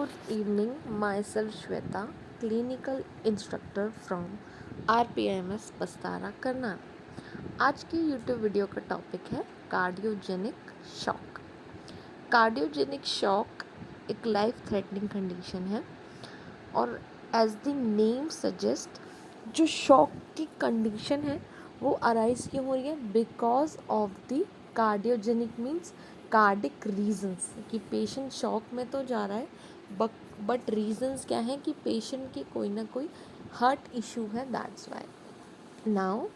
Good evening, myself Shweta, clinical instructor from RPMS पस्तारा Karnal. आज की YouTube video का topic है कार्डियोजेनिक शॉक। कार्डियोजेनिक शॉक एक लाइफ थ्रेटनिंग कंडीशन है और एज द नेम सजेस्ट जो शॉक की कंडीशन है वो अराइज क्यों हो रही है? Because of the cardiogenic means cardiac reasons कि पेशेंट शॉक में तो जा रहा है बट रीजंस क्या है कि पेशेंट की कोई ना कोई हार्ट इशू है, that's why. Now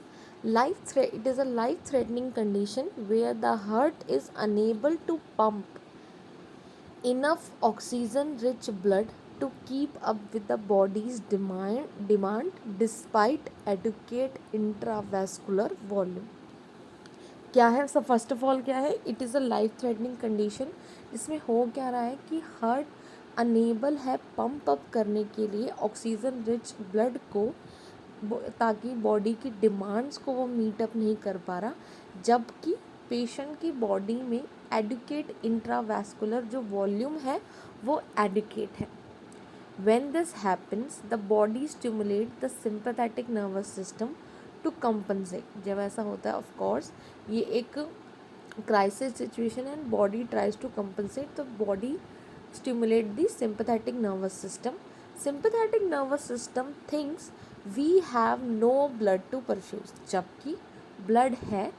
it is a life threatening condition where the heart is unable to pump enough oxygen rich blood to keep up with the body's demand despite adequate intravascular volume। क्या है सब? First of all क्या है? It is a life threatening condition जिसमें हो क्या रहा है कि हार्ट अनेबल है पंप अप करने के लिए ऑक्सीजन रिच ब्लड को, ताकि बॉडी की डिमांड्स को वो मीट अप नहीं कर पा रहा, जबकि पेशेंट की बॉडी में एडुकेट इंट्रावैस्कुलर जो वॉल्यूम है वो एडुकेट है। When this happens, the body stimulates the sympathetic nervous system to compensate। जब ऐसा होता है, of course ये एक क्राइसिस सिचुएशन है, बॉडी ट्राइज टू कंपनसेट, तो body stimulate the sympathetic nervous system. Sympathetic nervous system thinks we have no blood to perfuse, जबकि blood है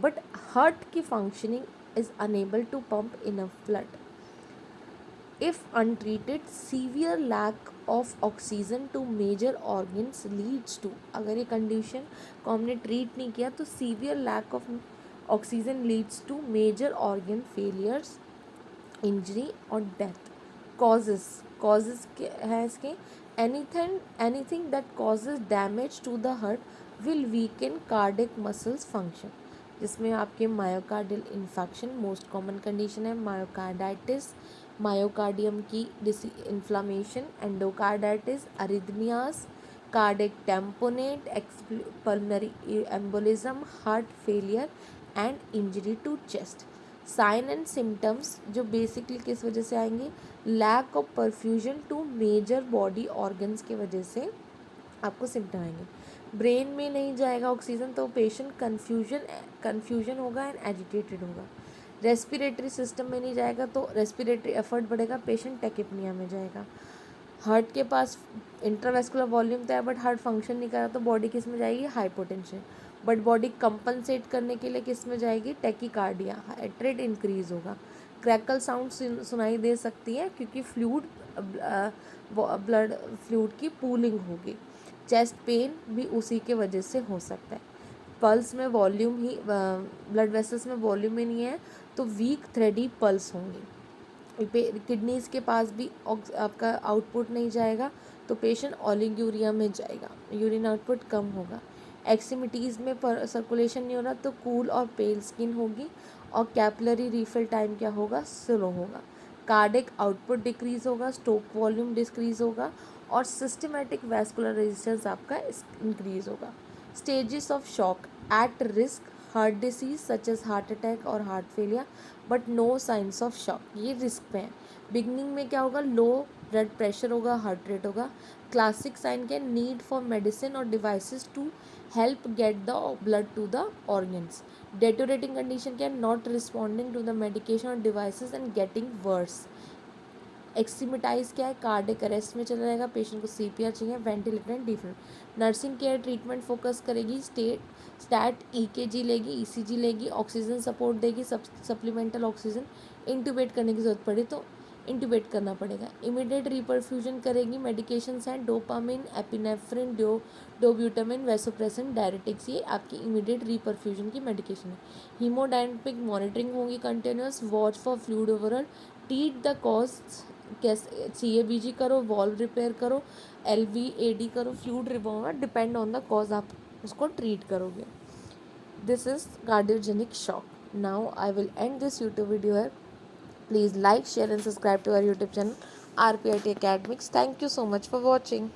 बट हार्ट की functioning is unable to pump enough blood. If untreated, severe lack of oxygen to major organs leads to, अगर ये condition को हमने treat नहीं किया तो severe lack of oxygen leads to major organ failures, injury और death. Causes है इसके, anything that causes damage to the heart will weaken cardiac muscles function, जिसमें आपके myocardial infection most common condition है, मायोकार्डाइटिस, मायोकार्डियम की inflammation, endocarditis, arrhythmias, cardiac tamponade, pulmonary embolism, heart failure and injury to chest. Sign and symptoms जो basically किस वजह से आएंगे? Lack of perfusion to major body organs के वजह से आपको सिम्टम आएंगे। ब्रेन में नहीं जाएगा ऑक्सीजन तो पेशेंट कन्फ्यूजन होगा एंड एजिटेटेड होगा। रेस्पिरेटरी सिस्टम में नहीं जाएगा तो रेस्पिरेटरी एफर्ट बढ़ेगा, पेशेंट टेकिपनिया में जाएगा। हार्ट के पास इंट्रावेस्कुलर वॉल्यूम तो है बट हार्ट फंक्शन नहीं कर रहा तो बॉडी किस में जाएगी? हाइपोटेंशन। बट बॉडी कंपनसेट करने के लिए किस में जाएगी? टैकीकार्डिया, हार्ट रेट इंक्रीज होगा। क्रैकल साउंड सुनाई दे सकती है क्योंकि ब्लड फ्लूइड की पूलिंग होगी। चेस्ट पेन भी उसी के वजह से हो सकता है। पल्स में वॉल्यूम ही, ब्लड वेसल्स में वॉल्यूम ही नहीं है तो वीक थ्रेडी पल्स होंगी। किडनीज के पास भी आपका आउटपुट नहीं जाएगा तो पेशेंट ओलिगुरिया में जाएगा, यूरिन आउटपुट कम होगा। एक्सिमिटीज़ में सर्कुलेशन नहीं हो रहा तो कूल और पेल स्किन होगी और कैपिलरी रिफिल टाइम क्या होगा? स्लो होगा। कार्डिक आउटपुट डिक्रीज होगा, स्ट्रोक वॉल्यूम डिक्रीज होगा और सिस्टमेटिक वैस्कुलर रेजिस्टेंस आपका इंक्रीज होगा। Stages of shock at risk, heart disease such as heart attack और heart failure but no signs of shock, ये रिस्क में है। बिगनिंग में क्या होगा? लो ब्लड प्रेशर होगा, हार्ट रेट होगा। क्लासिक साइन क्या? नीड फॉर मेडिसिन और devices to help get the blood to the organs. Deteriorating condition क्या है? Not responding to the medication और डिवाइसेस एंड गेटिंग वर्स। एक्सीमेटाइज क्या है? कार्डिक अरेस्ट में चला जाएगा, पेशेंट को सीपीआर चाहिए, ventilator and different. Nursing care treatment focus करेगी, स्टैट ईकेजी लेगी, ईसीजी लेगी, ऑक्सीजन सपोर्ट देगी, सप्लीमेंटल ऑक्सीजन। इंटूबेट करने की जरूरत पड़े तो इंटूबेट करना पड़ेगा। इमीडिएट रिपरफ्यूजन करेगी। मेडिकेशंस हैं dopamine, epinephrine, dobutamine, vasopressin, diuretics, ये आपकी इमीडिएट रिपरफ्यूजन की मेडिकेशन है। हीमोडायनेमिक मॉनिटरिंग होगी continuous. Watch for fluid overall. Treat the cause, कैसे CABG करो, वॉल्व रिपेयर करो, LVAD करो, fluid removal, depend on the cause आप उसको ट्रीट करोगे। This is cardiogenic shock. Now I will end this YouTube video है। Please like, share and subscribe to our YouTube channel RPIT Academics. Thank you so much for watching.